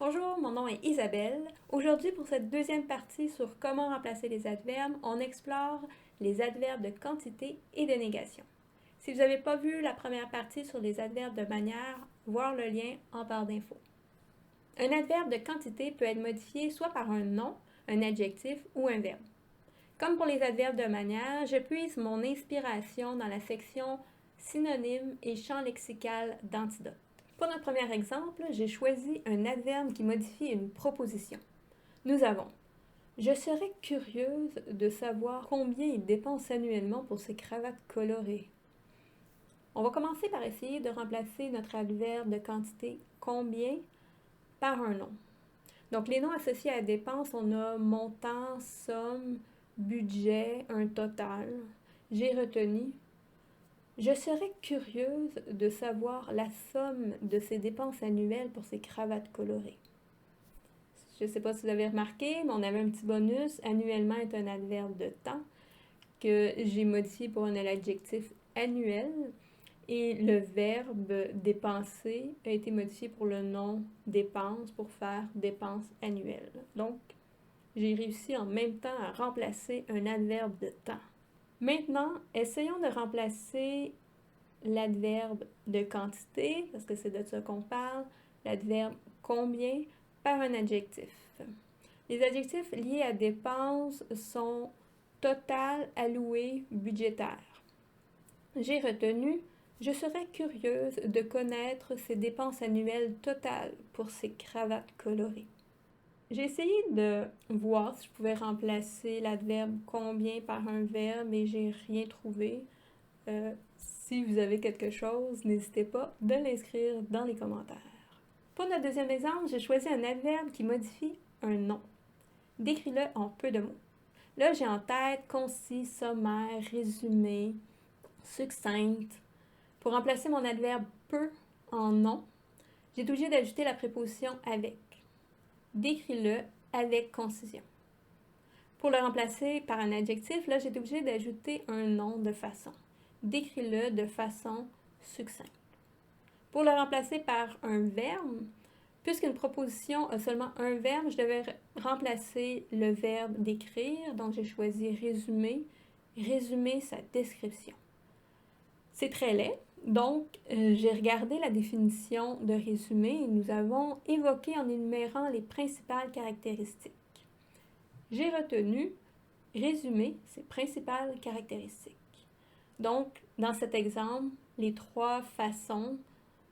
Bonjour, mon nom est Isabelle. Aujourd'hui, pour cette deuxième partie sur comment remplacer les adverbes, on explore les adverbes de quantité et de négation. Si vous n'avez pas vu la première partie sur les adverbes de manière, voir le lien en barre d'infos. Un adverbe de quantité peut être modifié soit par un nom, un adjectif ou un verbe. Comme pour les adverbes de manière, je puise mon inspiration dans la section synonymes et champ lexical d'Antidote. Pour notre premier exemple, j'ai choisi un adverbe qui modifie une proposition. Nous avons « Je serais curieuse de savoir combien il dépense annuellement pour ses cravates colorées. » On va commencer par essayer de remplacer notre adverbe de quantité « combien » par un nom. Donc, les noms associés à la dépense, on a montant, somme, budget, un total. J'ai retenu. Je serais curieuse de savoir la somme de ses dépenses annuelles pour ses cravates colorées. Je ne sais pas si vous avez remarqué, mais on avait un petit bonus. Annuellement est un adverbe de temps que j'ai modifié pour un adjectif annuel. Et le verbe dépenser a été modifié pour le nom dépense pour faire dépense annuelle. Donc, j'ai réussi en même temps à remplacer un adverbe de temps. Maintenant, essayons de remplacer l'adverbe de quantité, parce que c'est de ça qu'on parle, l'adverbe combien, par un adjectif. Les adjectifs liés à dépenses sont total, alloué, budgétaire. J'ai retenu « Je serais curieuse de connaître ses dépenses annuelles totales pour ses cravates colorées. » J'ai essayé de voir si je pouvais remplacer l'adverbe combien par un verbe et j'ai rien trouvé. Si vous avez quelque chose, n'hésitez pas de l'inscrire dans les commentaires. Pour notre deuxième exemple, j'ai choisi un adverbe qui modifie un nom. Décris-le en peu de mots. Là, j'ai en tête concis, sommaire, résumé, succincte. Pour remplacer mon adverbe peu en nom, j'ai été obligée d'ajouter la préposition avec. Décris-le avec concision. Pour le remplacer par un adjectif, là, j'ai été obligée d'ajouter un nom de façon. Décris-le de façon succincte. Pour le remplacer par un verbe, puisqu'une proposition a seulement un verbe, je devais remplacer le verbe d'écrire, donc j'ai choisi résumer, résumer sa description. C'est très laid, donc j'ai regardé la définition de résumé et nous avons évoqué en énumérant les principales caractéristiques. J'ai retenu résumer ses principales caractéristiques. Donc, dans cet exemple, les trois façons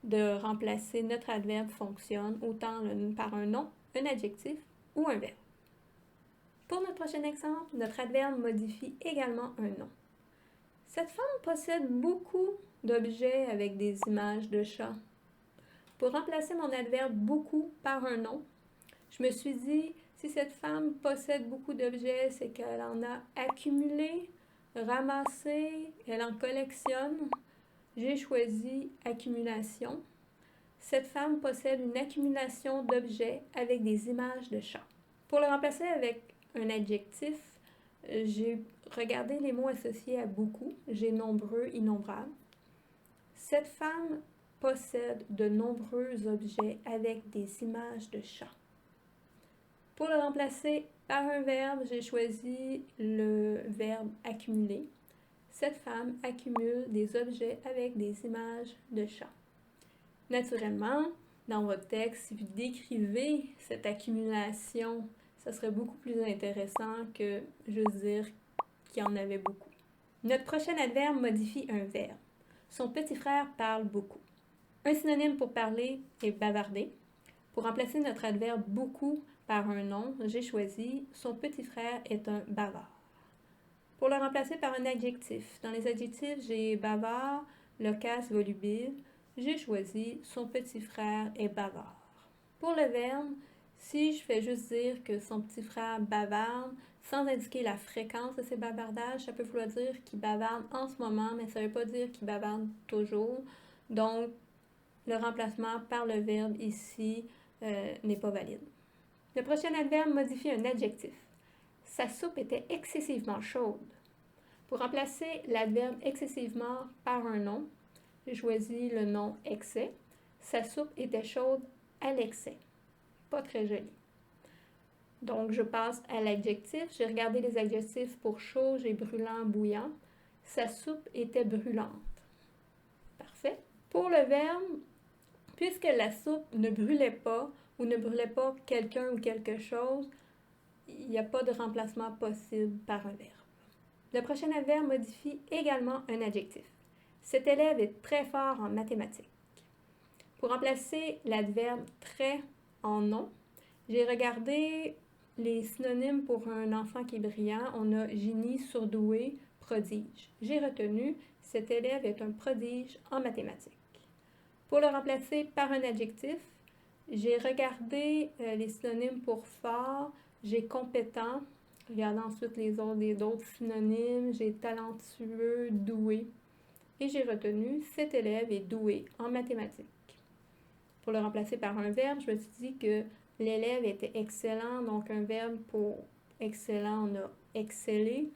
de remplacer notre adverbe fonctionnent autant par un nom, un adjectif ou un verbe. Pour notre prochain exemple, notre adverbe modifie également un nom. Cette femme possède beaucoup d'objets avec des images de chats. Pour remplacer mon adverbe beaucoup par un nom, je me suis dit, si cette femme possède beaucoup d'objets, c'est qu'elle en a accumulé, ramassé, elle en collectionne. J'ai choisi accumulation. Cette femme possède une accumulation d'objets avec des images de chats. Pour le remplacer avec un adjectif, j'ai regardé les mots associés à beaucoup. J'ai nombreux, innombrables. Cette femme possède de nombreux objets avec des images de chats. Pour le remplacer par un verbe, j'ai choisi le verbe accumuler. Cette femme accumule des objets avec des images de chats. Naturellement, dans votre texte, si vous décrivez cette accumulation, ça serait beaucoup plus intéressant que juste dire qu'il y en avait beaucoup. Notre prochain adverbe modifie un verbe. Son petit frère parle beaucoup. Un synonyme pour parler est bavarder. Pour remplacer notre adverbe beaucoup par un nom, j'ai choisi son petit frère est un bavard. Pour le remplacer par un adjectif, dans les adjectifs, j'ai bavard, loquace, volubile. J'ai choisi son petit frère est bavard. Pour le verbe, si je fais juste dire que son petit frère bavarde, sans indiquer la fréquence de ses bavardages, ça peut vouloir dire qu'il bavarde en ce moment, mais ça ne veut pas dire qu'il bavarde toujours. Donc, le remplacement par le verbe ici n'est pas valide. Le prochain adverbe modifie un adjectif. Sa soupe était excessivement chaude. Pour remplacer l'adverbe excessivement par un nom, j'ai choisi le nom excès. Sa soupe était chaude à l'excès. pas très joli. Donc, je passe à l'adjectif. J'ai regardé les adjectifs pour chaud, j'ai brûlant, bouillant. Sa soupe était brûlante. Parfait. Pour le verbe, puisque la soupe ne brûlait pas ou ne brûlait pas quelqu'un ou quelque chose, il n'y a pas de remplacement possible par un verbe. Le prochain adverbe modifie également un adjectif. Cet élève est très fort en mathématiques. Pour remplacer l'adverbe très en nom, j'ai regardé les synonymes pour un enfant qui est brillant. On a génie, surdoué, prodige. J'ai retenu cet élève est un prodige en mathématiques. Pour le remplacer par un adjectif, j'ai regardé les synonymes pour fort. J'ai compétent. Regardez ensuite les autres synonymes. J'ai talentueux, doué. Et j'ai retenu cet élève est doué en mathématiques. Pour le remplacer par un verbe, je me suis dit que l'élève était excellent, donc un verbe pour excellent, on a excellé.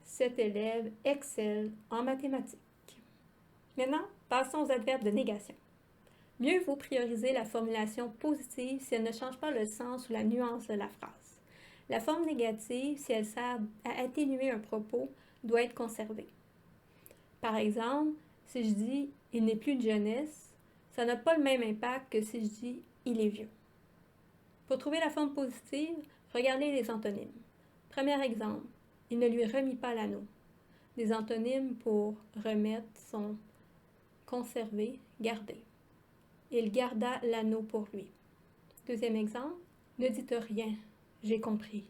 Cet élève excelle en mathématiques. Maintenant, passons aux adverbes de négation. Mieux vaut prioriser la formulation positive si elle ne change pas le sens ou la nuance de la phrase. La forme négative, si elle sert à atténuer un propos, doit être conservée. Par exemple, si je dis « il n'est plus de jeunesse », ça n'a pas le même impact que si je dis « il est vieux ». Pour trouver la forme positive, regardez les antonymes. Premier exemple, il ne lui remit pas l'anneau. Les antonymes pour remettre sont conserver, garder. Il garda l'anneau pour lui. Deuxième exemple, ne dites rien, j'ai compris.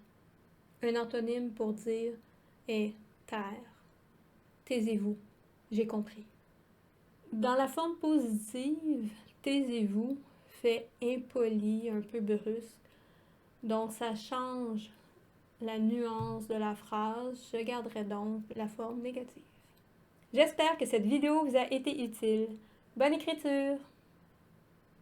Un antonyme pour dire est taire. Taisez-vous, j'ai compris. Dans la forme positive, taisez-vous fait impoli, un peu brusque. Donc, ça change la nuance de la phrase. Je garderai donc la forme négative. J'espère que cette vidéo vous a été utile. Bonne écriture!